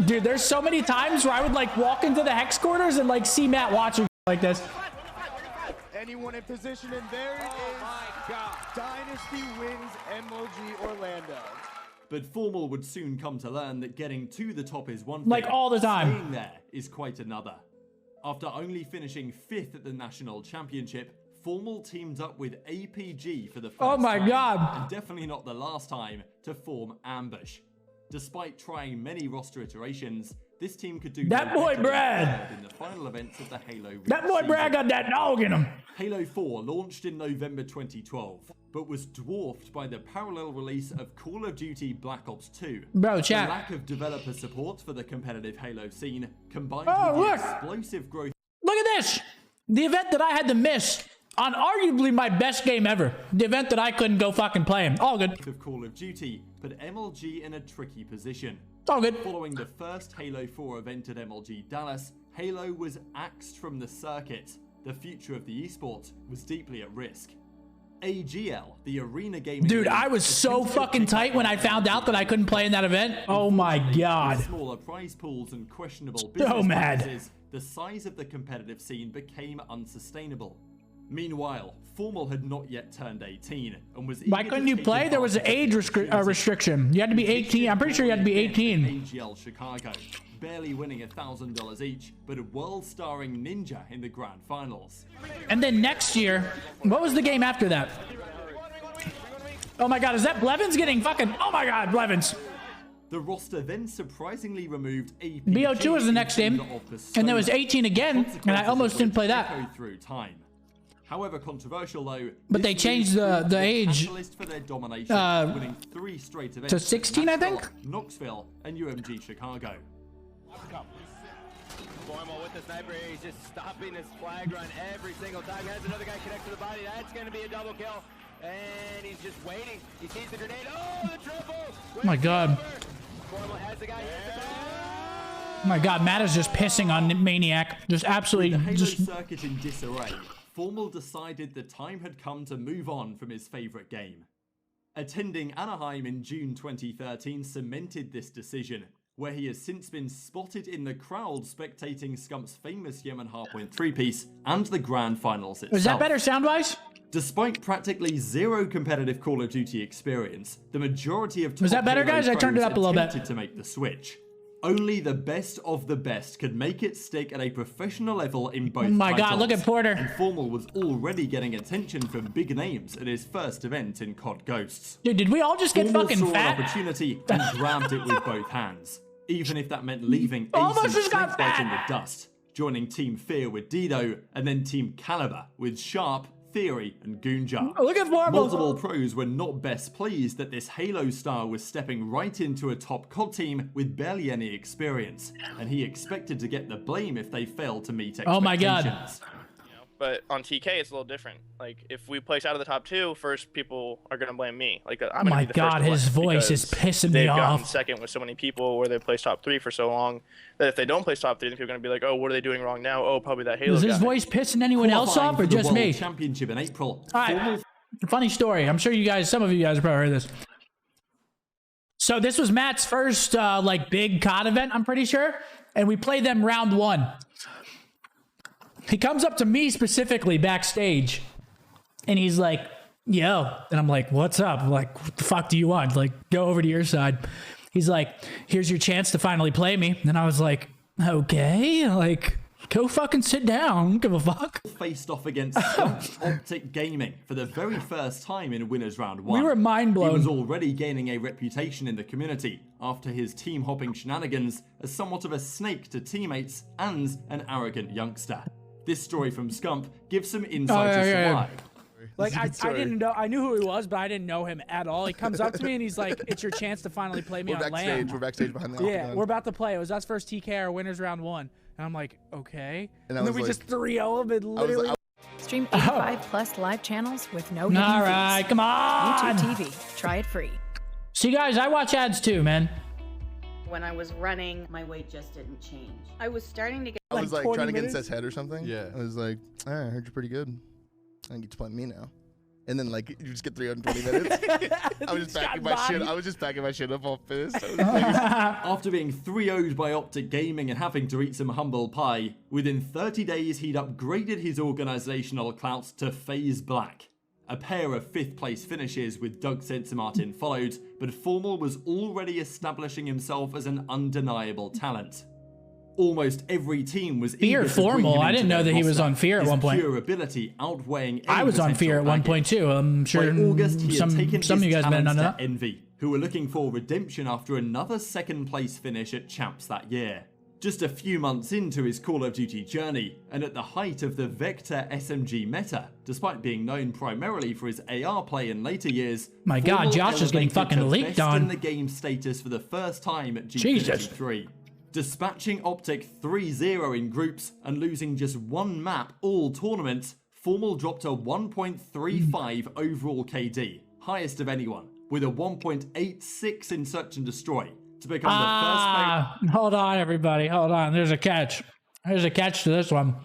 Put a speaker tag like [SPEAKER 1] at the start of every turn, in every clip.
[SPEAKER 1] Dude, there's so many times where I would like walk into the hex quarters and like see Matt watching like this.
[SPEAKER 2] Anyone in position, and there it is. My God. Dynasty wins MLG Orlando.
[SPEAKER 3] But Formal would soon come to learn that getting to the top is one thing.
[SPEAKER 1] Like all the time.
[SPEAKER 3] Staying there is quite another. After only finishing 5th at the National Championship, Formal teamed up with APG for the first time.
[SPEAKER 1] Oh my God.
[SPEAKER 3] And definitely not the last time to form Ambush. Despite trying many roster iterations, this team could do
[SPEAKER 1] that boy Brad
[SPEAKER 3] in the final events of the Halo.
[SPEAKER 1] That boy Brad got that dog in him.
[SPEAKER 3] Halo 4 launched in November 2012, but was dwarfed by the parallel release of Call of Duty Black Ops 2.
[SPEAKER 1] Bro, chat.
[SPEAKER 3] The lack of developer support for the competitive Halo scene, combined
[SPEAKER 1] Oh,
[SPEAKER 3] with
[SPEAKER 1] look.
[SPEAKER 3] the explosive growth.
[SPEAKER 1] Look at this. The event that I had to miss on arguably my best game ever. The event that I couldn't go fucking play him. All good.
[SPEAKER 3] Of Call of Duty put MLG in a tricky position.
[SPEAKER 1] All good.
[SPEAKER 3] Following the first Halo 4 event at MLG Dallas, Halo was axed from the circuit. The future of the esport was deeply at risk. AGL, the arena gaming...
[SPEAKER 1] Dude, I was so fucking tight when I found out that I couldn't play in that event. Oh my God.
[SPEAKER 3] With smaller prize pools and questionable business practices, the size of the competitive scene became unsustainable. Meanwhile, Formal had not yet turned 18 and was...
[SPEAKER 1] Why couldn't you play? There was an age restriction. You had to be 18. I'm pretty sure you had to be 18.
[SPEAKER 3] AGL Chicago, barely winning $1,000 each, but a world-starring Ninja in the grand finals.
[SPEAKER 1] And then next year, what was the game after that? Oh my God, is that Blevins getting fucking... Oh my God, Blevins.
[SPEAKER 3] The roster then surprisingly removed APG.
[SPEAKER 1] BO2 was the next game, and there was 18 again, and I almost didn't play that.
[SPEAKER 3] Through time. However controversial though,
[SPEAKER 1] but they changed the age
[SPEAKER 3] for their domination, winning 3 straight events
[SPEAKER 1] to 16, I think.
[SPEAKER 3] Knoxville and UMG Chicago.
[SPEAKER 4] Formal with the sniper, he's just stopping his flag run every single time. Has another guy connect to the body. That's going to be a double kill, and he's just waiting. He sees the grenade. Oh, the triple!
[SPEAKER 1] Oh my God.
[SPEAKER 4] Formal has the guy.
[SPEAKER 1] Oh my God, Matt is just pissing on Maniac. Just absolutely.
[SPEAKER 3] With the Halo circuit in disarray, Formal decided the time had come to move on from his favorite game. Attending Anaheim in June 2013 cemented this decision, where he has since been spotted in the crowd spectating Scump's famous Yemen Hardpoint 3-piece and the grand finals itself.
[SPEAKER 1] Is that better sound-wise?
[SPEAKER 3] Despite practically zero competitive Call of Duty experience, the majority of top
[SPEAKER 1] Was that better, guys? I turned it up a little bit.
[SPEAKER 3] attempted to make the switch. Only the best of the best could make it stick at a professional level in both titles.
[SPEAKER 1] Oh my God, look at Porter.
[SPEAKER 3] And Formal was already getting attention from big names at his first event in COD Ghosts.
[SPEAKER 1] Dude, did we all just get
[SPEAKER 3] Formal
[SPEAKER 1] fucking
[SPEAKER 3] saw
[SPEAKER 1] fat?
[SPEAKER 3] an opportunity and grabbed it with both hands, even if that meant leaving
[SPEAKER 1] Almost
[SPEAKER 3] Ace and
[SPEAKER 1] just got
[SPEAKER 3] Snakebite in the
[SPEAKER 1] fat.
[SPEAKER 3] dust, joining Team Fear with Dido, and then Team Caliber with Sharp, Theory, and Goonjar.
[SPEAKER 1] Look at Formal.
[SPEAKER 3] Multiple pros were not best pleased that this Halo star was stepping right into a top COD team with barely any experience, and he expected to get the blame if they failed to meet expectations.
[SPEAKER 1] Oh my God.
[SPEAKER 5] But on TK, it's a little different. Like, if we place out of the top 2, first people are going to blame me. Like, I'm
[SPEAKER 1] my
[SPEAKER 5] be the
[SPEAKER 1] God,
[SPEAKER 5] first
[SPEAKER 1] his voice is pissing me
[SPEAKER 5] they've gotten
[SPEAKER 1] off.
[SPEAKER 5] second with so many people where they placed top 3 for so long that if they don't place top 3, then people are going to be like, oh, what are they doing wrong now? Oh, probably that Halo
[SPEAKER 1] Is his
[SPEAKER 5] guy.
[SPEAKER 1] voice pissing anyone else off or just me?
[SPEAKER 3] Championship in April.
[SPEAKER 1] All right. Funny story. I'm sure you guys, some of you guys have probably heard this. So this was Matt's first like big COD event, I'm pretty sure. And we played them round 1. He comes up to me specifically backstage and he's like, yo. And I'm like, what's up? I'm like, what the fuck do you want? Like, go over to your side. He's like, here's your chance to finally play me. And I was like, okay, like, go fucking sit down. I don't give a fuck.
[SPEAKER 3] Faced off against Scump Optic Gaming for the very first time in Winners Round 1.
[SPEAKER 1] We were mind blown.
[SPEAKER 3] He was already gaining a reputation in the community after his team-hopping shenanigans as somewhat of a snake to teammates and an arrogant youngster. This story from Scump gives some insight as to why.
[SPEAKER 6] Like, I didn't know, I knew who he was, but I didn't know him at all. He comes up to me and he's like, it's your chance to finally play me on LAN.
[SPEAKER 7] We're backstage behind the
[SPEAKER 6] Yeah,
[SPEAKER 7] octagon.
[SPEAKER 6] we're about to play. It was us first TK, our winners round 1. And I'm like, okay. And then we
[SPEAKER 7] like,
[SPEAKER 6] just 3-0 him and literally.
[SPEAKER 8] Stream 85+ live channels with no hidden
[SPEAKER 1] All right,
[SPEAKER 8] fees.
[SPEAKER 1] come on.
[SPEAKER 8] YouTube TV. Try it free.
[SPEAKER 1] See, guys, I watch ads too, man.
[SPEAKER 9] When I was running, my weight just didn't change. I was starting to get
[SPEAKER 7] I was like
[SPEAKER 6] 20
[SPEAKER 7] trying to get
[SPEAKER 6] minutes?
[SPEAKER 7] into his head or something.
[SPEAKER 10] Yeah.
[SPEAKER 7] I was like, I heard you're pretty good. I get to play me now. and then like you just get 320 minutes. I was just packing my shit. I was just packing my shit up all pissed.
[SPEAKER 3] After being 3-0'd by Optic Gaming and having to eat some humble pie, within 30 days he'd upgraded his organisational clout to FaZe Black. A pair of 5th place finishes with Doug Martin followed, but Formal was already establishing himself as an undeniable talent. Almost every team was
[SPEAKER 1] Fear Formal. I didn't know that he was on Fear at one point.
[SPEAKER 3] Pure ability outweighing
[SPEAKER 1] I was on Fear at one point too. I'm sure some of you guys may not know that.
[SPEAKER 3] Envy, who were looking for redemption after another 2nd place finish at Champs that year. Just a few months into his Call of Duty journey, and at the height of the Vector SMG meta, despite being known primarily for his AR play in later years,
[SPEAKER 1] my God, Josh is getting fucking leaked on.
[SPEAKER 3] In the game status for the first time at G53. Dispatching Optic 3-0 in groups and losing just one map all tournament, Formal dropped a 1.35 overall KD, highest of anyone, with a 1.86 in Search and Destroy, to become the first player.
[SPEAKER 1] Hold on, everybody. Hold on. There's a catch. There's a catch to this one.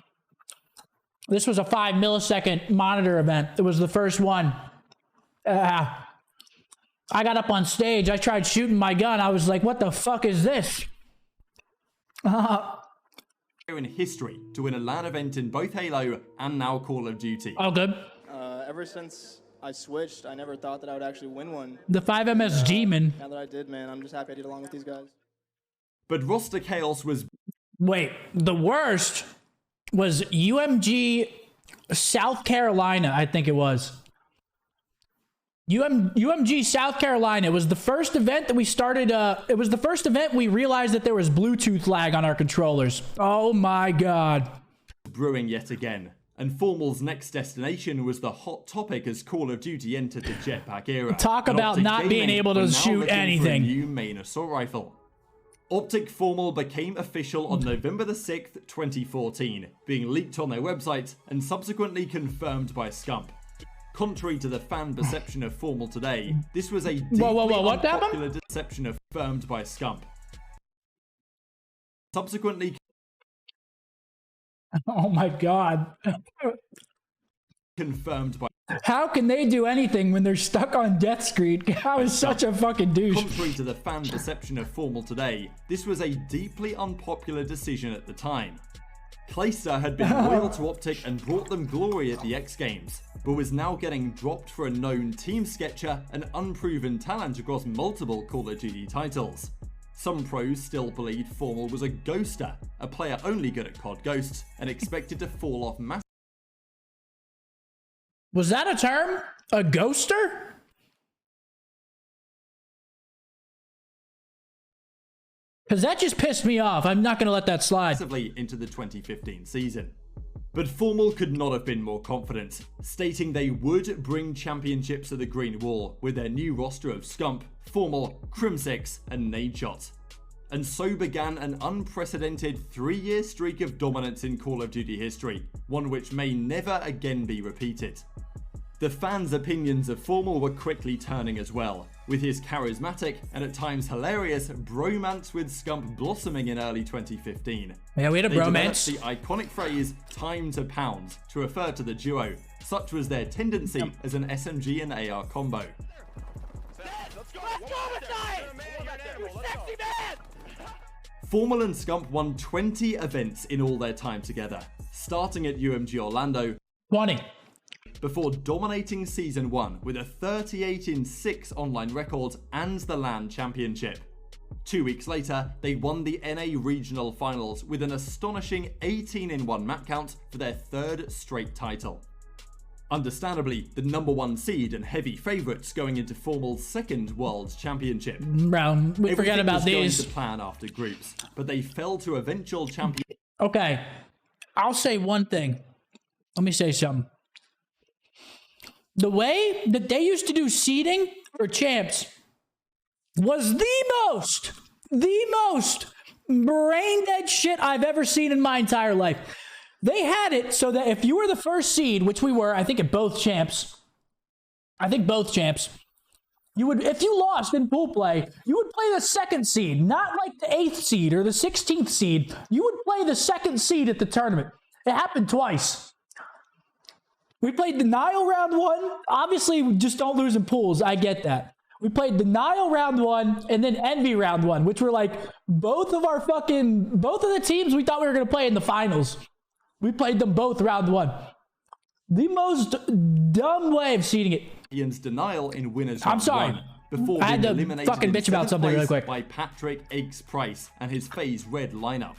[SPEAKER 1] This was a 5 millisecond monitor event. It was the first one. I got up on stage. I tried shooting my gun. I was like, what the fuck is this?
[SPEAKER 3] In history to win a LAN event in both Halo and now Call of Duty.
[SPEAKER 1] Oh, good.
[SPEAKER 10] Ever since I switched, I never thought that I would actually win one.
[SPEAKER 1] The 5MS Demon.
[SPEAKER 10] Now that I did, man, I'm just happy I did along with these guys.
[SPEAKER 3] But roster chaos was...
[SPEAKER 1] Wait, the worst was UMG South Carolina, I think it was. UMG South Carolina was the first event that we started. It was the first event we realized that there was Bluetooth lag on our controllers. Oh my God.
[SPEAKER 3] Brewing yet again. And Formal's next destination was the hot topic as Call of Duty entered the jetpack era.
[SPEAKER 1] Talk about not being able to shoot anything.
[SPEAKER 3] New main assault rifle. Optic Formal became official on November the 6th, 2014, being leaked on their website and subsequently confirmed by Scump. Contrary to the fan perception of Formal today, this was a deeply unpopular deception affirmed by Scump. Subsequently...
[SPEAKER 1] Oh my God.
[SPEAKER 3] Confirmed by...
[SPEAKER 1] How can they do anything when they're stuck on death screen? How is such a fucking douche?
[SPEAKER 3] Contrary to the fan perception of Formal today, this was a deeply unpopular decision at the time. Clayster had been loyal to Optic and brought them glory at the X Games, but was now getting dropped for a known team sketcher and unproven talent across multiple Call of Duty titles. Some pros still believed Formal was a ghoster, a player only good at COD Ghosts, and expected to fall off massively.
[SPEAKER 1] Was that a term? A ghoster? Because that just pissed me off. I'm not going to let that slide.
[SPEAKER 3] Into the 2015 season. But Formal could not have been more confident, stating they would bring championships to the Green Wall with their new roster of Scump, Formal, Crimsix, and Nadeshot. And so began an unprecedented 3-year streak of dominance in Call of Duty history, one which may never again be repeated. The fans' opinions of Formal were quickly turning as well, with his charismatic and at times hilarious bromance with Scump blossoming in early 2015.
[SPEAKER 1] Yeah, we had a bromance.
[SPEAKER 3] They developed the iconic phrase, time to pound, to refer to the duo. Such was their tendency as an SMG and AR combo. Formal and Scump won 20 events in all their time together, starting at UMG Orlando.
[SPEAKER 1] 20.
[SPEAKER 3] Before dominating Season 1 with a 38-6 online record and the LAN Championship. 2 weeks later, they won the NA Regional Finals with an astonishing 18-1 map count for their 3rd straight title. Understandably, the #1 seed and heavy favourites going into Formal's 2nd World Championship.
[SPEAKER 1] Bro, we forget about these.
[SPEAKER 3] Going to plan after groups, but they fell to eventual champion.
[SPEAKER 1] Okay, I'll say one thing. Let me say something. The way that they used to do seeding for champs was the most brain dead shit I've ever seen in my entire life. They had it so that if you were the first seed, which we were, I think at both champs, you would, if you lost in pool play, you would play the 2nd seed, not like the 8th seed or the 16th seed. You would play the 2nd seed at the tournament. It happened twice. We played Denial round 1. Obviously, we just don't lose in pools. I get that. We played Denial round 1 and then Envy round 1, which were like both of the teams we thought we were going to play in the finals. We played them both round 1. The most dumb way of seeding it.
[SPEAKER 3] Ian's Denial in winners.
[SPEAKER 1] I'm sorry.
[SPEAKER 3] Before
[SPEAKER 1] I had to
[SPEAKER 3] eliminated
[SPEAKER 1] fucking bitch about something really quick.
[SPEAKER 3] By Patrick Eggs Price and his FaZe Red lineup.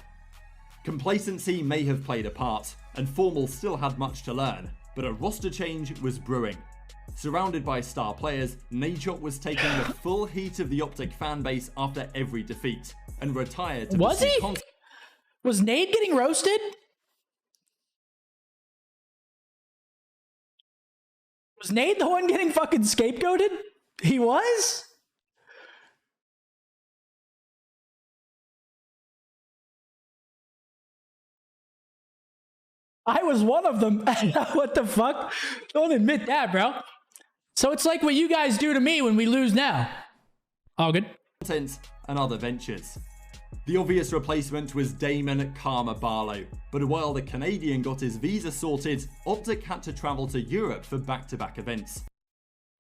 [SPEAKER 3] Complacency may have played a part, and Formal still had much to learn, but a roster change was brewing. Surrounded by star players, Nadeshot was taking the full heat of the Optic fanbase after every defeat, and retired to
[SPEAKER 1] Was he? Was Nade getting roasted? Was Nade the one getting fucking scapegoated? He was? I was one of them. What the fuck? Don't admit that, bro. So it's like what you guys do to me when we lose now. All good.
[SPEAKER 3] And other ventures. The obvious replacement was Damon Karma Barlow, but while the Canadian got his visa sorted, Optic had to travel to Europe for back-to-back events.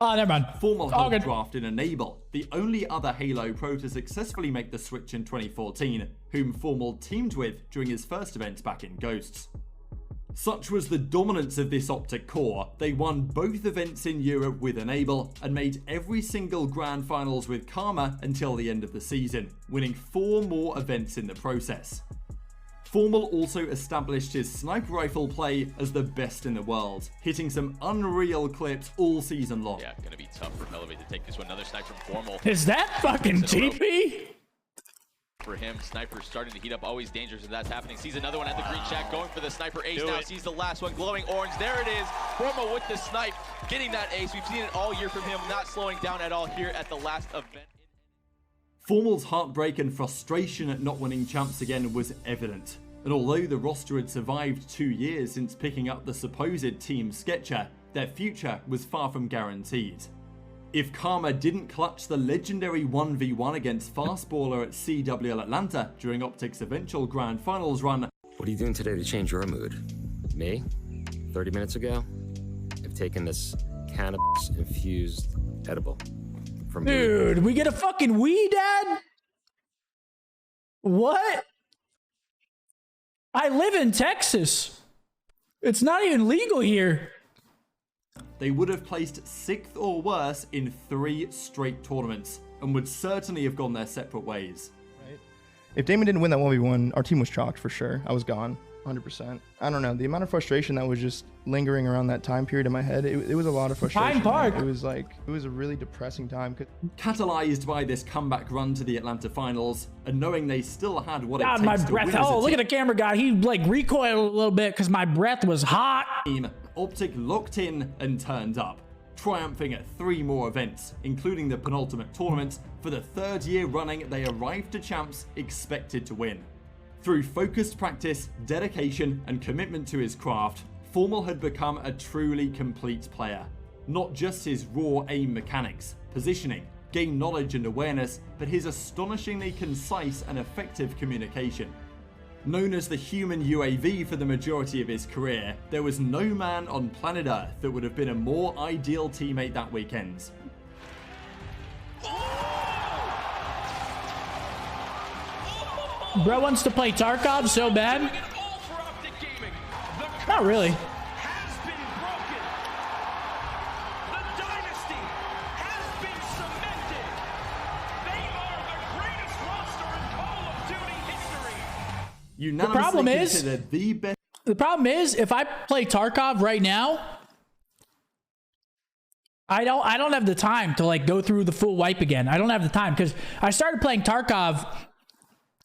[SPEAKER 1] Oh, never mind.
[SPEAKER 3] Formal helped draft in Enable, the only other Halo pro to successfully make the switch in 2014, whom Formal teamed with during his first event back in Ghosts. Such was the dominance of this Optic core, they won both events in Europe with Enable and made every single Grand Finals with Karma until the end of the season, winning 4 more events in the process. Formal also established his sniper rifle play as the best in the world, hitting some unreal clips all season long.
[SPEAKER 11] Yeah, gonna be tough for Elevate to take this one. Another sniper from Formal.
[SPEAKER 1] Is that fucking TP?
[SPEAKER 11] For him, sniper starting to heat up, always dangerous if that's happening. Sees another one at the green shack, going for the sniper ace. Now sees the last one, glowing orange. There it is. Formal with the snipe, getting that ace. We've seen it all year from him, not slowing down at all here at the last event.
[SPEAKER 3] Formal's heartbreak and frustration at not winning champs again was evident. And although the roster had survived 2 years since picking up the supposed Team Sketcher, their future was far from guaranteed. If Karma didn't clutch the legendary 1v1 against Fastballer at CWL Atlanta during Optic's eventual Grand Finals run...
[SPEAKER 12] What are you doing today to change your mood? Me? 30 minutes ago? I've taken this cannabis-infused edible from...
[SPEAKER 1] Dude, we get a fucking weed, Dad? What? I live in Texas. It's not even legal here.
[SPEAKER 3] They would have placed 6th or worse in 3 straight tournaments, and would certainly have gone their separate ways.
[SPEAKER 13] Right. If Damon didn't win that 1v1, our team was chalked for sure. I was gone, 100%. I don't know, the amount of frustration that was just lingering around that time period in my head, it was a lot of frustration.
[SPEAKER 1] Pine Park.
[SPEAKER 13] It was a really depressing time.
[SPEAKER 3] Catalyzed by this comeback run to the Atlanta Finals, and knowing they still had what it takes
[SPEAKER 1] my
[SPEAKER 3] to
[SPEAKER 1] breath.
[SPEAKER 3] win as a
[SPEAKER 1] Oh, look at the camera guy. He like recoiled a little bit because my breath was hot.
[SPEAKER 3] Optic locked in and turned up, triumphing at 3 more events, including the penultimate tournament. For the 3rd year running, they arrived to champs expected to win. Through focused practice, dedication, and commitment to his craft, Formal had become a truly complete player. Not just his raw aim mechanics, positioning, game knowledge and awareness, but his astonishingly concise and effective communication. Known as the human UAV for the majority of his career, there was no man on planet Earth that would have been a more ideal teammate that weekend.
[SPEAKER 1] Bro wants to play Tarkov so bad. Not really.
[SPEAKER 3] The
[SPEAKER 1] problem is, if I play Tarkov right now, I don't have the time to like go through the full wipe again. I don't have the time because I started playing Tarkov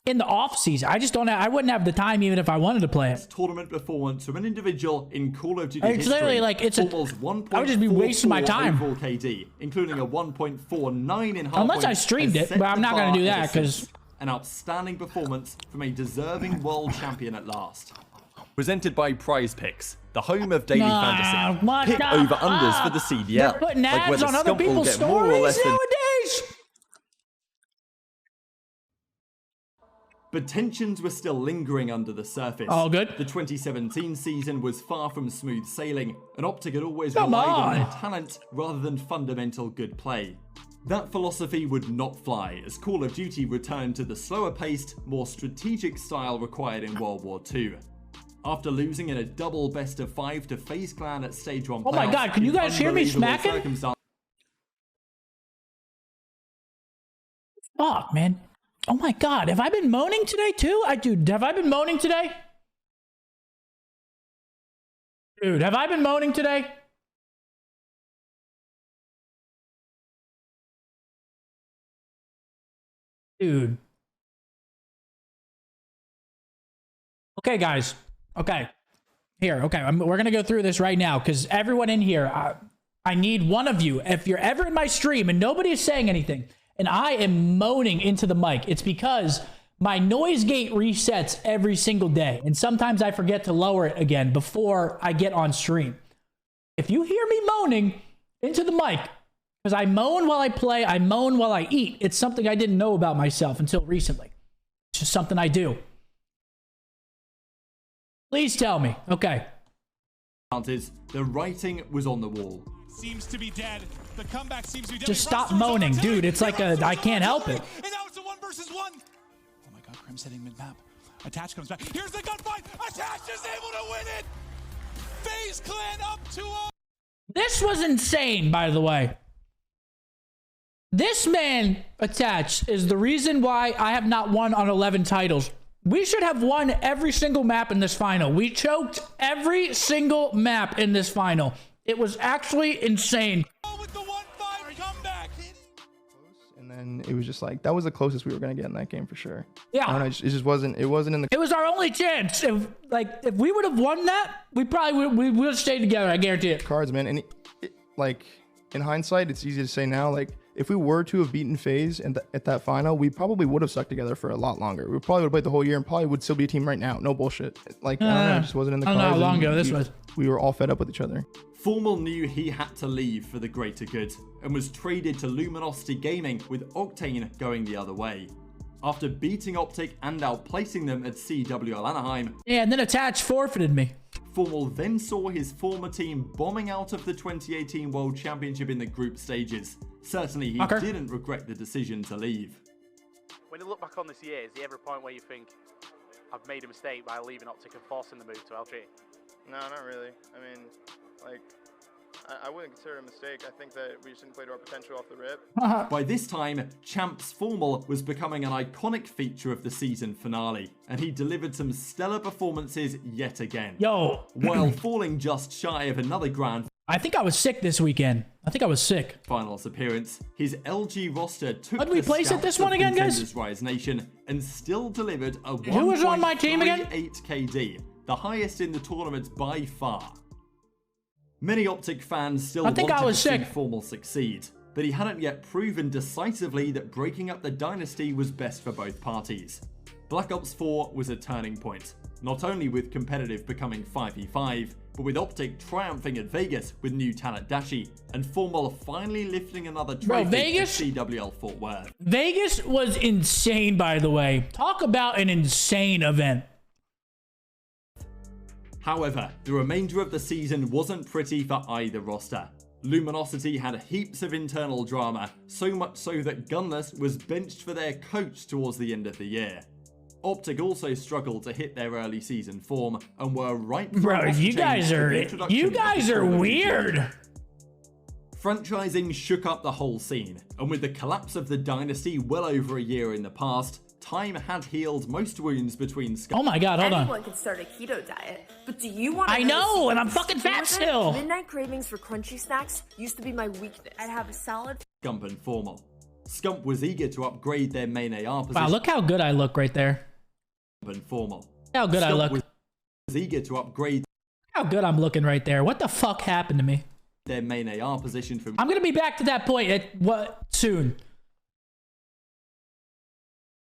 [SPEAKER 1] in the off season. I wouldn't have the time even if I wanted to play it.
[SPEAKER 3] Tournament performance from an individual in Call of Duty
[SPEAKER 1] it's literally like I would just be wasting my time.
[SPEAKER 3] KD, including a 1.49 in hardpoint.
[SPEAKER 1] Unless I streamed it, but I'm not going to do that because
[SPEAKER 3] an outstanding performance from a deserving world champion at last. Presented by Prize Picks, the home of daily fantasy. Pick over unders for the CDL.
[SPEAKER 1] They're putting ads on other people's stories nowadays.
[SPEAKER 3] But tensions were still lingering under the surface.
[SPEAKER 1] All good.
[SPEAKER 3] The 2017 season was far from smooth sailing, and Optic had always relied on their talent rather than fundamental good play. That philosophy would not fly as Call of Duty returned to the slower-paced, more strategic style required in World War II. After losing in a double best-of-5 to FaZe Clan at Stage 1
[SPEAKER 1] Oh my god, can you guys hear me smacking? Fuck, man. Oh my god, have I been moaning today too? Dude, have I been moaning today? Dude, have I been moaning today? Dude. Okay, guys. Okay. Here, okay. We're going to go through this right now because everyone in here, I need one of you. If you're ever in my stream and nobody is saying anything, and I am moaning into the mic, it's because my noise gate resets every single day. And sometimes I forget to lower it again before I get on stream. If you hear me moaning into the mic, because I moan while I play, I moan while I eat. It's something I didn't know about myself until recently. It's just something I do. Please tell me. Okay.
[SPEAKER 3] The writing was on the wall.
[SPEAKER 14] Seems to be dead. The comeback seems to be dead.
[SPEAKER 1] Just stop moaning, dude. It's like I can't help it.
[SPEAKER 14] And now it's a 1 versus 1. Oh my god, Crim's hitting mid-map. Attach comes back. Here's the gunfight. Attach is able to win it. FaZe Clan up 2-0.
[SPEAKER 1] This was insane, by the way. This man, Attach, is the reason why I have not won on 11 titles. We should have won every single map in this final. We choked every single map in this final. It was actually insane.
[SPEAKER 14] With the 1-5 comeback.
[SPEAKER 13] And then it was just like, that was the closest we were going to get in that game for sure.
[SPEAKER 1] Yeah.
[SPEAKER 13] I don't know, it just wasn't in the...
[SPEAKER 1] It was our only chance. If we would have won that, we probably would have stayed together. I guarantee it.
[SPEAKER 13] Cards, man. And like, in hindsight, it's easy to say now, like, if we were to have beaten FaZe at that final, we probably would have stuck together for a lot longer. We probably would have played the whole year and probably would still be a team right now. No bullshit. Like, I don't know, it just wasn't in the cards.
[SPEAKER 1] I don't know how long ago this was.
[SPEAKER 13] We were all fed up with each other.
[SPEAKER 3] Formal knew he had to leave for the greater good and was traded to Luminosity Gaming with Octane going the other way. After beating Optic and outplacing them at CWL Anaheim,
[SPEAKER 1] yeah, and then Attach forfeited me.
[SPEAKER 3] Formal then saw his former team bombing out of the 2018 World Championship in the group stages. Certainly he didn't regret the decision to leave.
[SPEAKER 15] When you look back on this year, is there ever a point where you think, I've made a mistake by leaving Optic and forcing the move to LG?
[SPEAKER 16] No, not really. I mean, like, I wouldn't consider it a mistake. I think that we just didn't play to our potential off the rip.
[SPEAKER 3] By this time, Champs Formal was becoming an iconic feature of the season finale, and he delivered some stellar performances yet again.
[SPEAKER 1] Yo!
[SPEAKER 3] While falling just shy of another grand
[SPEAKER 1] I think I was sick this weekend. I think I was sick.
[SPEAKER 3] Finals appearance, his LG roster took
[SPEAKER 1] How did we place it this one again, guys?
[SPEAKER 3] Rise Nation and still delivered a
[SPEAKER 1] Who was on my team again?
[SPEAKER 3] 1.38 KD, the highest in the tournament by far. Many Optic fans still wanted to see Formal succeed, but he hadn't yet proven decisively that breaking up the dynasty was best for both parties. Black Ops 4 was a turning point, not only with competitive becoming 5v5, but with Optic triumphing at Vegas with new talent Dashi, and Formal finally lifting another trophy to CWL Fort Worth.
[SPEAKER 1] Vegas was insane, by the way. Talk about an insane event.
[SPEAKER 3] However, the remainder of the season wasn't pretty for either roster. Luminosity had heaps of internal drama, so much so that Gunless was benched for their coach towards the end of the year. Optic also struggled to hit their early season form and were ripe for
[SPEAKER 1] Bro, you guys are weird.
[SPEAKER 3] Franchising shook up the whole scene, and with the collapse of the dynasty well over a year in the past, time had healed most wounds between Scump.
[SPEAKER 1] Oh my god, hold on.
[SPEAKER 17] Anyone could start a keto diet, but do you want to
[SPEAKER 1] I know, and I'm fucking fat still.
[SPEAKER 17] Midnight cravings for crunchy snacks used to be my weakness. I'd have a salad.
[SPEAKER 3] Scump and Formal. Scump was eager to upgrade their main AR position.
[SPEAKER 1] Wow, look how good I look right there.
[SPEAKER 3] And Formal.
[SPEAKER 1] How good I look.
[SPEAKER 3] Was eager to upgrade.
[SPEAKER 1] How good I'm looking right there. What the fuck happened to me?
[SPEAKER 3] Their main AR position from.
[SPEAKER 1] I'm gonna be back to that point soon.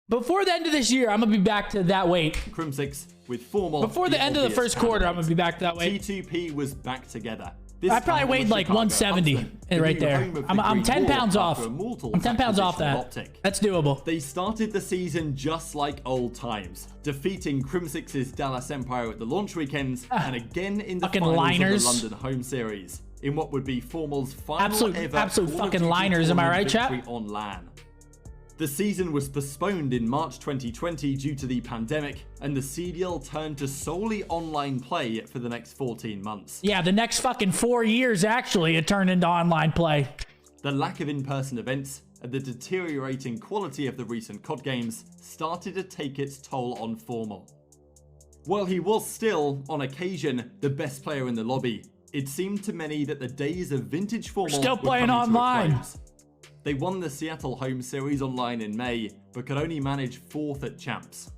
[SPEAKER 1] Before the end of this year, I'm gonna be back to that weight.
[SPEAKER 3] Crim6 with Formal.
[SPEAKER 1] Before the end of the first quarter, I'm gonna be back to that weight.
[SPEAKER 3] T2P was back together.
[SPEAKER 1] I probably weighed like 170 right there. I'm 10 pounds off. I'm 10 pounds off that. That's doable.
[SPEAKER 3] They started the season just like old times, defeating Crimsix's Dallas Empire at the launch weekends and again in the finals
[SPEAKER 1] liners.
[SPEAKER 3] of the London home series in what would be Formal's final ever
[SPEAKER 1] absolute fucking liners. Am I right, chat?
[SPEAKER 3] On LAN. The season was postponed in March 2020 due to the pandemic, and the CDL turned to solely online play for the next 14 months.
[SPEAKER 1] Yeah, the next fucking 4 years, actually, it turned into online play.
[SPEAKER 3] The lack of in-person events and the deteriorating quality of the recent COD games started to take its toll on Formal. While he was still, on occasion, the best player in the lobby, it seemed to many that the days of vintage Formal
[SPEAKER 1] still playing online.
[SPEAKER 3] They won the Seattle home series online in May, but could only manage 4th at Champs.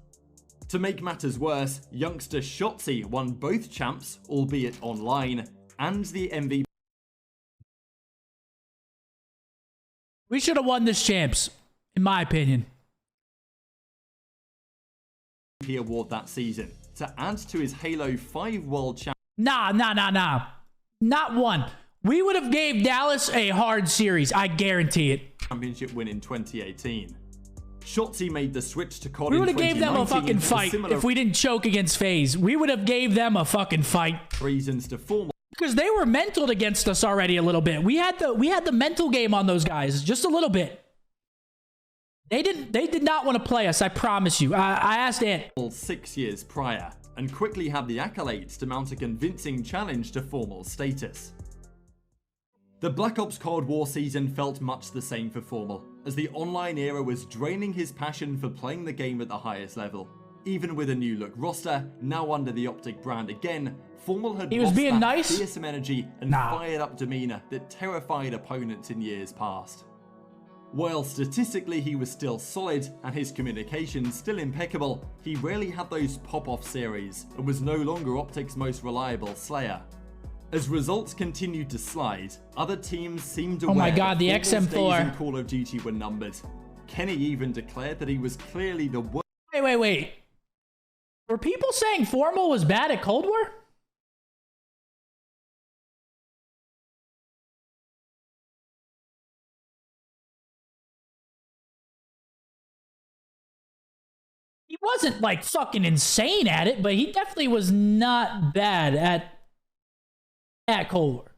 [SPEAKER 3] To make matters worse, youngster Shotzi won both Champs, albeit online, and the MVP.
[SPEAKER 1] We should have won this Champs, in my opinion.
[SPEAKER 3] Award that season, to add to his Halo 5 World Champ.
[SPEAKER 1] Nah. Not one. We would have gave Dallas a hard series. I guarantee it.
[SPEAKER 3] Championship win in 2018. Shotzi made the switch to COD.
[SPEAKER 1] We would have gave them a fucking fight if we didn't choke against FaZe. We would have gave them a fucking fight.
[SPEAKER 3] Reasons to Formal.
[SPEAKER 1] Because they were mentaled against us already a little bit. We had the mental game on those guys just a little bit. They did not want to play us. I promise you. I asked Ant.
[SPEAKER 3] 6 years prior, and quickly had the accolades to mount a convincing challenge to Formal status. The Black Ops Cold War season felt much the same for Formal, as the online era was draining his passion for playing the game at the highest level. Even with a new look roster, now under the Optic brand again, Formal had lost
[SPEAKER 1] being
[SPEAKER 3] that
[SPEAKER 1] nice.
[SPEAKER 3] fearsome energy and fired up demeanor that terrified opponents in years past. While statistically he was still solid and his communication still impeccable, he rarely had those pop-off series and was no longer Optic's most reliable slayer. As results continued to slide, other teams seemed aware
[SPEAKER 1] oh my god, the
[SPEAKER 3] that
[SPEAKER 1] XM4
[SPEAKER 3] days in Call of Duty were numbered. Kenny even declared that he was clearly the worst.
[SPEAKER 1] Wait. Were people saying Formal was bad at Cold War? He wasn't like fucking insane at it, but he definitely was not bad at Cold War.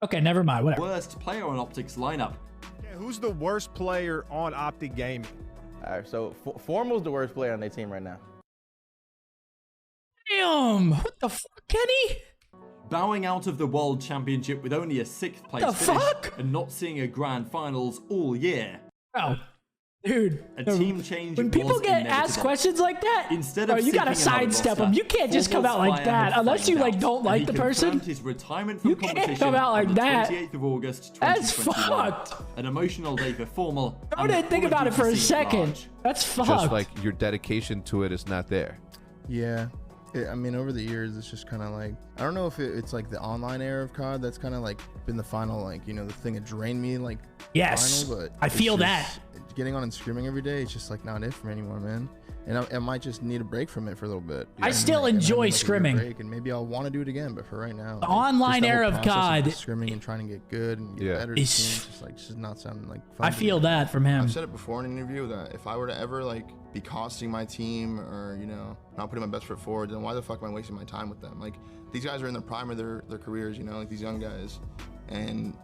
[SPEAKER 1] Okay, never mind. Whatever.
[SPEAKER 3] Worst player on Optic's lineup.
[SPEAKER 2] Yeah, who's the worst player on Optic Gaming?
[SPEAKER 18] All right, so Formal's the worst player on their team right now.
[SPEAKER 1] Damn! What the fuck, Kenny?
[SPEAKER 3] Bowing out of the World Championship with only a 6th place finish and not seeing a grand finals all year.
[SPEAKER 1] Bro, dude.
[SPEAKER 3] A team change.
[SPEAKER 1] When people get asked questions like that,
[SPEAKER 3] instead of
[SPEAKER 1] you gotta sidestep them. You can't just come out like that unless you like don't like the person.
[SPEAKER 3] His retirement from
[SPEAKER 1] you can't come out like that.
[SPEAKER 3] 28th of August,
[SPEAKER 1] that's fucked.
[SPEAKER 3] An emotional day for Formal.
[SPEAKER 1] I didn't think about it for a second. That's fucked.
[SPEAKER 19] Just like your dedication to it is not there.
[SPEAKER 13] Yeah. I mean, over the years, it's just kind of like, I don't know if it's like the online era of COD that's kind of like been the final, like, you know, the thing that drained me, like,
[SPEAKER 1] yes,
[SPEAKER 13] final, but
[SPEAKER 1] I feel
[SPEAKER 13] just,
[SPEAKER 1] that.
[SPEAKER 13] Getting on and screaming every day, it's just like not it for me anymore, man. And I might just need a break from it for a little bit.
[SPEAKER 1] I still enjoy scrimming.
[SPEAKER 13] And maybe I'll want to do it again, but for right now,
[SPEAKER 1] the online era of COD,
[SPEAKER 13] scrimming and trying to get good and get better, it's just not sounding like fun.
[SPEAKER 1] I feel that from him.
[SPEAKER 13] I've said it before in an interview that if I were to ever like be costing my team or, you know, not putting my best foot forward, then why the fuck am I wasting my time with them? Like, these guys are in the prime of their careers, you know, like these young guys, and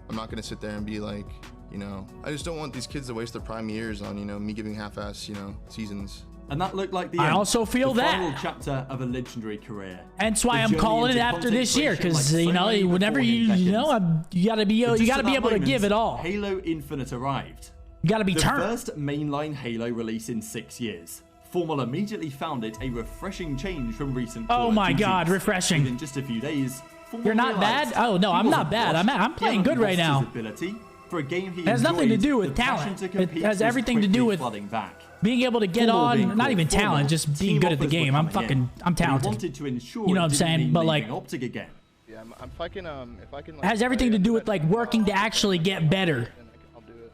[SPEAKER 13] I'm not gonna sit there and be like, you know, I just don't want these kids to waste their prime years on, you know, me giving half-ass, you know, seasons.
[SPEAKER 3] And that looked like the
[SPEAKER 1] I also feel
[SPEAKER 3] the
[SPEAKER 1] that
[SPEAKER 3] final chapter of a legendary career.
[SPEAKER 1] Hence why I'm calling it after this year, because you know, whenever you gotta be able to give it all.
[SPEAKER 3] Halo Infinite arrived.
[SPEAKER 1] You gotta be turned.
[SPEAKER 3] The first mainline Halo release in 6 years. Formal immediately found it a refreshing change from recent.
[SPEAKER 1] Oh my god, refreshing!
[SPEAKER 3] Within just a few days,
[SPEAKER 1] you're not bad. Oh no, I'm not bad. I'm playing good right now.
[SPEAKER 3] For a game he
[SPEAKER 1] it has nothing to do with talent. It has everything to do with being able to get on. Not even talent, just being good at the game. I'm talented.
[SPEAKER 3] Wanted to ensure
[SPEAKER 1] you know what I'm saying? But like,
[SPEAKER 13] Yeah, if I can, like,
[SPEAKER 1] It has everything to do with like working to actually get better.
[SPEAKER 13] I'll do it.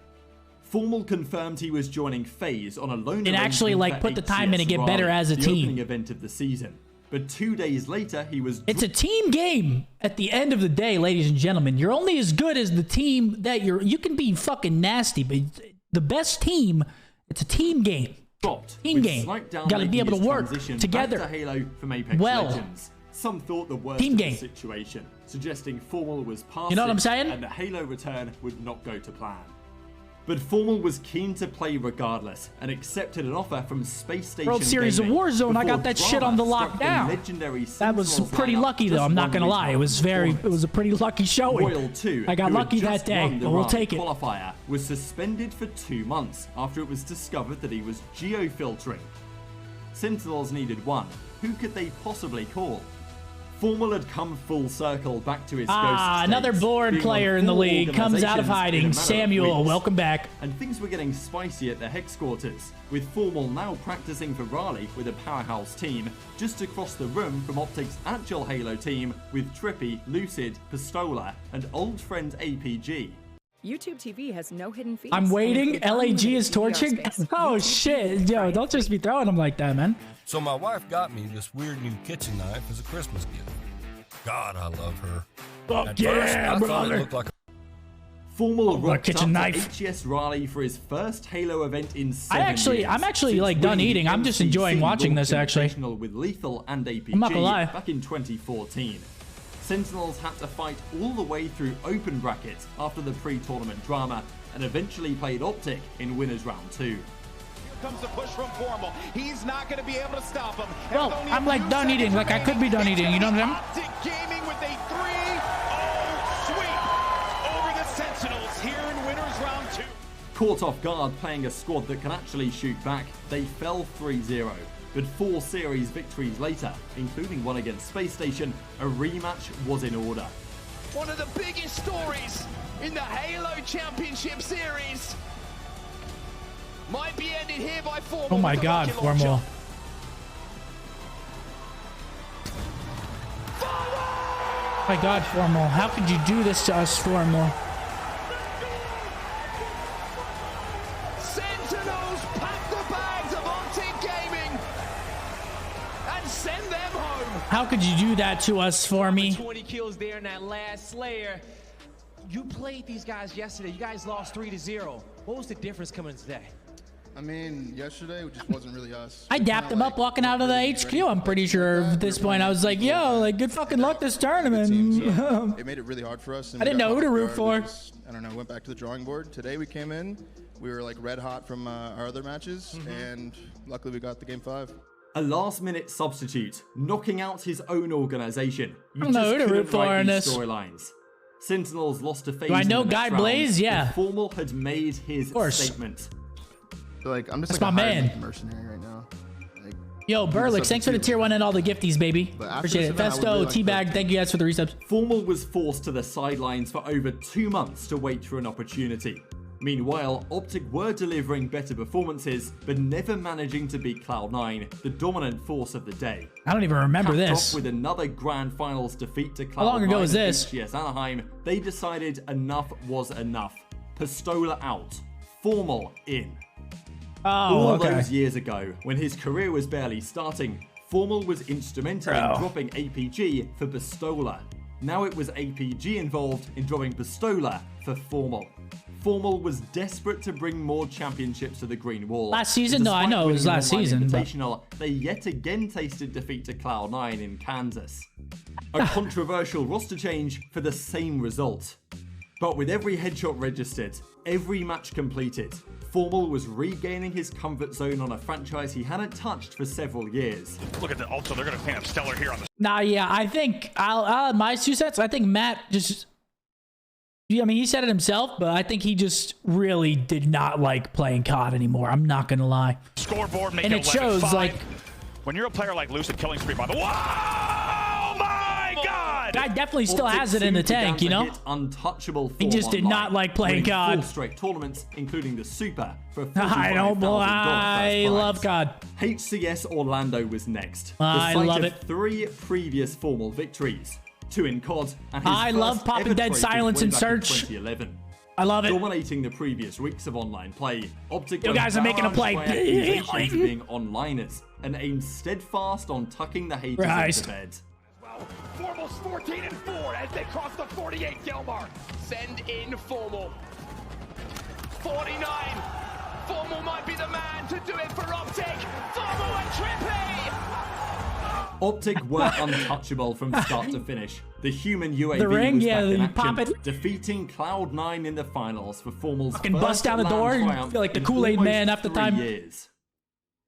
[SPEAKER 3] Formal confirmed he was joining FaZe on a loan
[SPEAKER 1] And actually,
[SPEAKER 3] arrangement
[SPEAKER 1] like,
[SPEAKER 3] for
[SPEAKER 1] put the time in
[SPEAKER 3] HCS
[SPEAKER 1] and get better
[SPEAKER 3] Raleigh,
[SPEAKER 1] as a
[SPEAKER 3] the
[SPEAKER 1] team.
[SPEAKER 3] opening event of the season. But 2 days later, he was.
[SPEAKER 1] It's a team game at the end of the day, ladies and gentlemen. You're only as good as the team that you can be fucking nasty, but the best team, it's a team game. Team game. Got to be able to work together.
[SPEAKER 3] Back to Halo from Apex
[SPEAKER 1] Well.
[SPEAKER 3] Legends. Some thought the worst
[SPEAKER 1] Team
[SPEAKER 3] of
[SPEAKER 1] game.
[SPEAKER 3] the situation, suggesting Formal was passing.
[SPEAKER 1] You know what I'm saying?
[SPEAKER 3] And the Halo return would not go to plan. But Formal was keen to play regardless and accepted an offer from Space Station
[SPEAKER 1] World Series of
[SPEAKER 3] Gaming
[SPEAKER 1] Warzone, I got that
[SPEAKER 3] before
[SPEAKER 1] shit on the
[SPEAKER 3] drama struck
[SPEAKER 1] lockdown.
[SPEAKER 3] legendary
[SPEAKER 1] That was
[SPEAKER 3] Sentinels
[SPEAKER 1] pretty
[SPEAKER 3] lineup
[SPEAKER 1] lucky though.
[SPEAKER 3] just
[SPEAKER 1] I'm not
[SPEAKER 3] 1
[SPEAKER 1] gonna
[SPEAKER 3] week
[SPEAKER 1] lie.
[SPEAKER 3] after
[SPEAKER 1] It was a pretty lucky showing.
[SPEAKER 3] Royal 2,
[SPEAKER 1] I got
[SPEAKER 3] who had
[SPEAKER 1] lucky that
[SPEAKER 3] just
[SPEAKER 1] day,
[SPEAKER 3] won the
[SPEAKER 1] but we'll
[SPEAKER 3] Raleigh
[SPEAKER 1] take it.
[SPEAKER 3] qualifier, was suspended for 2 months after it was discovered that he was geofiltering. Sentinels needed one. Who could they possibly call? Formal had come full circle back to his ghost
[SPEAKER 1] another
[SPEAKER 3] days,
[SPEAKER 1] board
[SPEAKER 3] being on
[SPEAKER 1] player in the
[SPEAKER 3] 4
[SPEAKER 1] league comes out of
[SPEAKER 3] organizations in a
[SPEAKER 1] hiding.
[SPEAKER 3] matter of
[SPEAKER 1] Samuel,
[SPEAKER 3] weeks.
[SPEAKER 1] welcome back.
[SPEAKER 3] And things were getting spicy at the Hex quarters, with Formal now practicing for Raleigh with a powerhouse team, just across the room from Optic's actual Halo team with Trippy, Lucid, Pistola, and old friend APG.
[SPEAKER 8] YouTube TV has no hidden fees.
[SPEAKER 1] I'm waiting.
[SPEAKER 8] and
[SPEAKER 1] LAG is
[SPEAKER 8] unlimited
[SPEAKER 1] torching.
[SPEAKER 8] DVR space.
[SPEAKER 1] Oh shit. Yo, don't just be throwing them like that, man.
[SPEAKER 20] So my wife got me this weird new kitchen knife as a Christmas gift. God, I love her.
[SPEAKER 1] Fuck
[SPEAKER 20] At
[SPEAKER 1] yeah,
[SPEAKER 20] first, I thought
[SPEAKER 1] brother.
[SPEAKER 20] it looked like
[SPEAKER 3] Formal
[SPEAKER 1] my
[SPEAKER 3] rocked
[SPEAKER 1] kitchen
[SPEAKER 3] up
[SPEAKER 1] knife.
[SPEAKER 3] to HCS Raleigh for his first Halo event in 7 years.
[SPEAKER 1] I'm actually
[SPEAKER 3] since
[SPEAKER 1] like done
[SPEAKER 3] winning
[SPEAKER 1] eating.
[SPEAKER 3] the
[SPEAKER 1] I'm just
[SPEAKER 3] MCC
[SPEAKER 1] enjoying watching this
[SPEAKER 3] Launch
[SPEAKER 1] actually.
[SPEAKER 3] Invitational with Lethal and APG
[SPEAKER 1] I'm not gonna lie.
[SPEAKER 3] back in 2014. Sentinels had to fight all the way through open brackets after the pre-tournament drama and eventually played Optic in winners round 2.
[SPEAKER 2] Comes the push from Formal. He's not going to be able to stop him.
[SPEAKER 1] Bro, I'm like done eating. Like I could be done eating. You know what I'm saying?
[SPEAKER 2] Optic Gaming with a 3-0 sweep over the Sentinels here in winners round 2.
[SPEAKER 3] Caught off guard playing a squad that can actually shoot back, they fell 3-0. But 4 series victories later, including one against Space Station, a rematch was in order.
[SPEAKER 2] One of the biggest stories in the Halo Championship Series might be ended here by Formal.
[SPEAKER 1] Oh my god, Formal. My god, Formal. How could you do this to us, Formal?
[SPEAKER 2] Sentinels pack the bags of Optic Gaming and send them home.
[SPEAKER 1] How could you do that to us for me?
[SPEAKER 21] 20 kills there in that last Slayer. You played these guys yesterday. You guys lost 3-0. What was the difference coming today?
[SPEAKER 13] I mean, yesterday it just wasn't really us.
[SPEAKER 1] I dapped him up walking out of the HQ. I'm pretty sure at this point I was like, yo, like good fucking luck this tournament.
[SPEAKER 13] It made it really hard for us.
[SPEAKER 1] I didn't know who to root for.
[SPEAKER 13] I don't know, went back to the drawing board. Today we came in, we were like red hot from our other matches, and luckily we got the game 5.
[SPEAKER 3] A last-minute substitute, knocking out his own organization. You
[SPEAKER 1] I don't know
[SPEAKER 3] just
[SPEAKER 1] who to
[SPEAKER 3] couldn't
[SPEAKER 1] root for
[SPEAKER 3] write
[SPEAKER 1] in
[SPEAKER 3] these
[SPEAKER 1] this.
[SPEAKER 3] storylines. Sentinels lost to FaZe.
[SPEAKER 1] Do I
[SPEAKER 3] in
[SPEAKER 1] know
[SPEAKER 3] the next
[SPEAKER 1] Guy
[SPEAKER 3] round,
[SPEAKER 1] Blaze?
[SPEAKER 3] but
[SPEAKER 1] Yeah.
[SPEAKER 3] Formal had made his statement.
[SPEAKER 13] Like I'm just
[SPEAKER 1] That's
[SPEAKER 13] like
[SPEAKER 1] my
[SPEAKER 13] a hired
[SPEAKER 1] man.
[SPEAKER 13] mercenary right now. Like,
[SPEAKER 1] Yo, Burlix, thanks for the tier 1 and all the gifties, baby. Appreciate it. Festo, Teabag, thank you guys for the resubs.
[SPEAKER 3] Formal was forced to the sidelines for over 2 months to wait for an opportunity. Meanwhile, Optic were delivering better performances, but never managing to beat Cloud9, the dominant force of the day.
[SPEAKER 1] I don't even remember
[SPEAKER 3] Capped
[SPEAKER 1] this.
[SPEAKER 3] off with another grand finals defeat to Cloud9
[SPEAKER 1] How long ago was this?
[SPEAKER 3] HGS Anaheim, they decided enough was enough. Pistola out. Formal in.
[SPEAKER 1] Oh,
[SPEAKER 3] All
[SPEAKER 1] okay.
[SPEAKER 3] those years ago, when his career was barely starting, Formal was instrumental in dropping APG for Pistola. Now it was APG involved in dropping Pistola for Formal. Formal was desperate to bring more championships to the Green Wall.
[SPEAKER 1] Last season? No, I know it was
[SPEAKER 3] Despite
[SPEAKER 1] last
[SPEAKER 3] winning the
[SPEAKER 1] season, but-
[SPEAKER 3] Invitational, they yet again tasted defeat to Cloud9 in Kansas. A controversial roster change for the same result. But with every headshot registered, every match completed, Formal was regaining his comfort zone on a franchise he hadn't touched for several years.
[SPEAKER 22] Look at the ultra. They're going to paint up Stellar here on the...
[SPEAKER 1] Nah, yeah, I think I'll add my 2 cents. I think Matt just, I mean, he said it himself, but I think he just really did not like playing COD anymore. I'm not gonna lie.
[SPEAKER 22] Scoreboard, make
[SPEAKER 1] And it shows
[SPEAKER 22] 11-5.
[SPEAKER 1] like
[SPEAKER 22] When you're a player like Lucid, killing spree by the... Wow! My God!
[SPEAKER 1] guy definitely still
[SPEAKER 3] Optic
[SPEAKER 1] has it in the
[SPEAKER 3] soon began
[SPEAKER 1] tank, you
[SPEAKER 3] to
[SPEAKER 1] know.
[SPEAKER 3] hit untouchable
[SPEAKER 1] He
[SPEAKER 3] form
[SPEAKER 1] just did
[SPEAKER 3] online,
[SPEAKER 1] not like playing
[SPEAKER 3] winning
[SPEAKER 1] COD.
[SPEAKER 3] 4 straight tournaments, including the Super, for
[SPEAKER 1] I don't, boy. I love COD.
[SPEAKER 3] HCS Orlando was next.
[SPEAKER 1] I
[SPEAKER 3] the site
[SPEAKER 1] love
[SPEAKER 3] of
[SPEAKER 1] it.
[SPEAKER 3] 3 previous Formal victories. 2 in COD, and his
[SPEAKER 1] I love
[SPEAKER 3] first
[SPEAKER 1] popping
[SPEAKER 3] ever
[SPEAKER 1] dead
[SPEAKER 3] trophy
[SPEAKER 1] silence
[SPEAKER 3] way
[SPEAKER 1] in
[SPEAKER 3] back
[SPEAKER 1] search.
[SPEAKER 3] 2011.
[SPEAKER 1] I love it.
[SPEAKER 3] Dominating the previous weeks of online play, Optic
[SPEAKER 1] You guys are making a play.
[SPEAKER 3] by accusations of being onliners and aimed steadfast on tucking the haters into bed.
[SPEAKER 2] Formal's 14-4 as they cross the 48 kill mark. Send in Formal. 49. Formal might be the man to do it for Optic. Formal and Trippy.
[SPEAKER 3] Optic were untouchable from start to finish. The human UAV
[SPEAKER 1] The ring,
[SPEAKER 3] was
[SPEAKER 1] yeah,
[SPEAKER 3] back in
[SPEAKER 1] you
[SPEAKER 3] action,
[SPEAKER 1] pop it.
[SPEAKER 3] defeating Cloud9 in the finals for Formal's
[SPEAKER 1] Fucking
[SPEAKER 3] first
[SPEAKER 1] bust down the
[SPEAKER 3] LAN
[SPEAKER 1] door and
[SPEAKER 3] triumph
[SPEAKER 1] feel like the
[SPEAKER 3] in
[SPEAKER 1] Kool-Aid
[SPEAKER 3] almost
[SPEAKER 1] man after
[SPEAKER 3] 3
[SPEAKER 1] time.
[SPEAKER 3] years.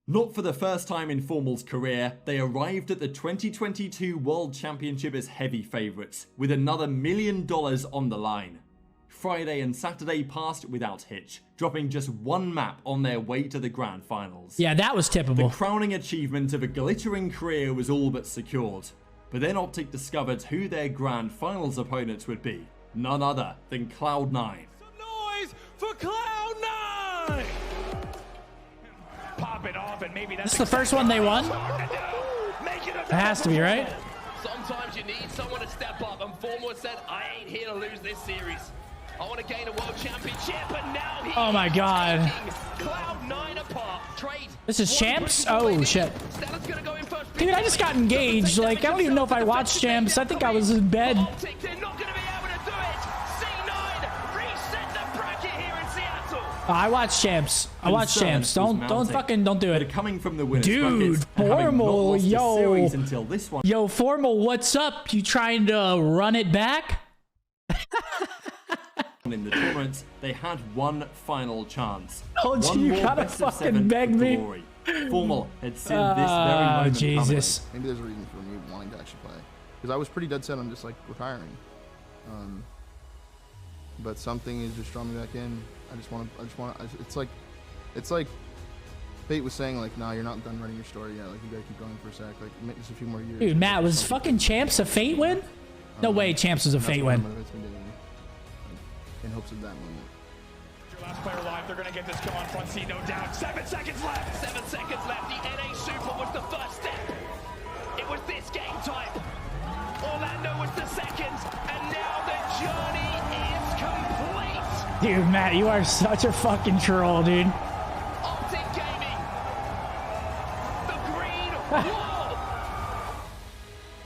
[SPEAKER 3] Not for the first time in Formal's career, they arrived at the 2022 World Championship as heavy favourites, with another $1 million on the line. Friday and Saturday passed without hitch, dropping just 1 map on their way to the grand finals.
[SPEAKER 1] Yeah, that was tippable.
[SPEAKER 3] The crowning achievement of a glittering career was all but secured. But then Optic discovered who their grand finals opponents would be. None other than Cloud9.
[SPEAKER 22] Noise for Cloud9! Pop it off and maybe that's
[SPEAKER 1] This is the first one they won? It has to be, right?
[SPEAKER 2] Sometimes you need someone to step up, and Formal said, I ain't here to lose this series. I want to gain a world championship, and now he
[SPEAKER 1] Oh my god.
[SPEAKER 2] Cloud9 apart. Trade.
[SPEAKER 1] This is Champs? Oh shit. Dude, I just got engaged. Like, I don't even know if I watched Champs. I think I was in bed. I watched Champs. I watched Champs. Don't do it.
[SPEAKER 3] Coming from the winners
[SPEAKER 1] Dude,
[SPEAKER 3] bracket, and having not
[SPEAKER 1] Formal,
[SPEAKER 3] lost a
[SPEAKER 1] yo.
[SPEAKER 3] series until this one.
[SPEAKER 1] Yo, Formal, what's up? You trying to run it back?
[SPEAKER 3] In the tournament, they had one final chance.
[SPEAKER 1] Oh,
[SPEAKER 3] one
[SPEAKER 1] you
[SPEAKER 3] more
[SPEAKER 1] gotta
[SPEAKER 3] best of
[SPEAKER 1] fucking
[SPEAKER 3] 7
[SPEAKER 1] beg
[SPEAKER 3] for
[SPEAKER 1] me.
[SPEAKER 3] glory. Formal had seen this very moment
[SPEAKER 1] Jesus.
[SPEAKER 13] Maybe there's a reason for me wanting to actually play, because I was pretty dead set on just like retiring. But something is just drawing me back in. I just want to. It's like Fate was saying, like, nah, you're not done writing your story yet. Like, you gotta keep going for a sec. Like, make this a few more years.
[SPEAKER 1] Dude, Matt, was fucking Champs a Fate win? No way, Champs was a Fate win.
[SPEAKER 13] In hopes of that moment.
[SPEAKER 22] Your last player live, they're gonna get this kill on front seat, no doubt. 7 seconds left.
[SPEAKER 2] 7 seconds left. The NA Super was the first step. It was this game type. Orlando was the second, and now the journey is complete.
[SPEAKER 1] Dude, Matt, you are such a fucking troll, dude.
[SPEAKER 2] Optic Gaming. The green wall.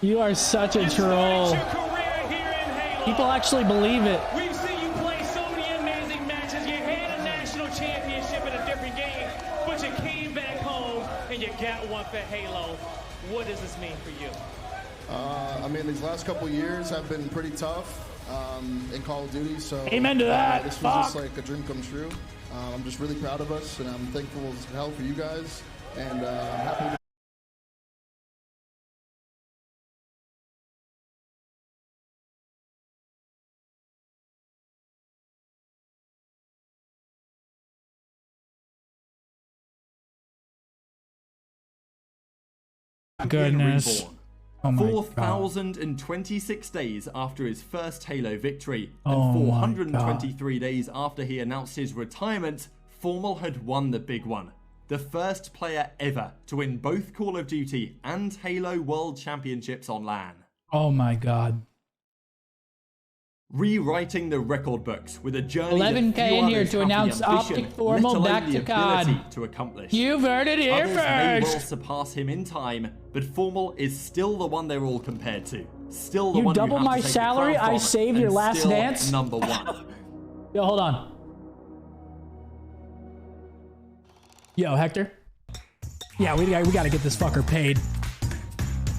[SPEAKER 1] You are such a troll. People actually believe it.
[SPEAKER 22] We've seen you play so many amazing matches. You had a national championship in a different game, but you came back home and you got one for Halo. What does this mean for you?
[SPEAKER 4] I mean, these last couple years have been pretty tough in Call of Duty, so
[SPEAKER 1] amen to that.
[SPEAKER 4] This was just like a dream come true. I'm just really proud of us, and I'm thankful as hell for you guys, and I'm happy to
[SPEAKER 1] Goodness. Oh my
[SPEAKER 3] 4,026 days after his first Halo victory,
[SPEAKER 1] Oh
[SPEAKER 3] and
[SPEAKER 1] my
[SPEAKER 3] 423 days after he announced his retirement, Formal had won the big one. The first player ever to win both Call of Duty and Halo World Championships on LAN.
[SPEAKER 1] Oh my god.
[SPEAKER 3] Rewriting the record books with a journey
[SPEAKER 1] 11K
[SPEAKER 3] that few
[SPEAKER 1] in here
[SPEAKER 3] others
[SPEAKER 1] to
[SPEAKER 3] have the
[SPEAKER 1] announce
[SPEAKER 3] ambition,
[SPEAKER 1] Optic Formal
[SPEAKER 3] let alone
[SPEAKER 1] back
[SPEAKER 3] the
[SPEAKER 1] to
[SPEAKER 3] ability
[SPEAKER 1] COD.
[SPEAKER 3] to accomplish.
[SPEAKER 1] You've heard it here
[SPEAKER 3] Others may well
[SPEAKER 1] first.
[SPEAKER 3] surpass him in time, but Formal is still the one they're all compared to. Still the
[SPEAKER 1] You
[SPEAKER 3] one
[SPEAKER 1] double
[SPEAKER 3] you have
[SPEAKER 1] my
[SPEAKER 3] to take the
[SPEAKER 1] salary,
[SPEAKER 3] crown
[SPEAKER 1] I
[SPEAKER 3] from,
[SPEAKER 1] saved your
[SPEAKER 3] and
[SPEAKER 1] last
[SPEAKER 3] still
[SPEAKER 1] dance?
[SPEAKER 3] number one.
[SPEAKER 1] Yo, hold on. Yo, Hector. Yeah, we gotta get this fucker paid.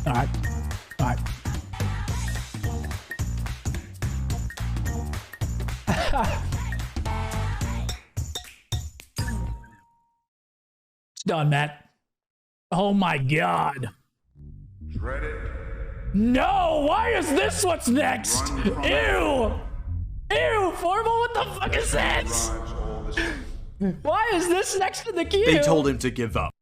[SPEAKER 1] All right. All right. It's done, Matt. Oh my god. No, why is this what's next? Ew! Ew, Formal, what the fuck is this? Why is this next to the queue?
[SPEAKER 3] They told him to give up.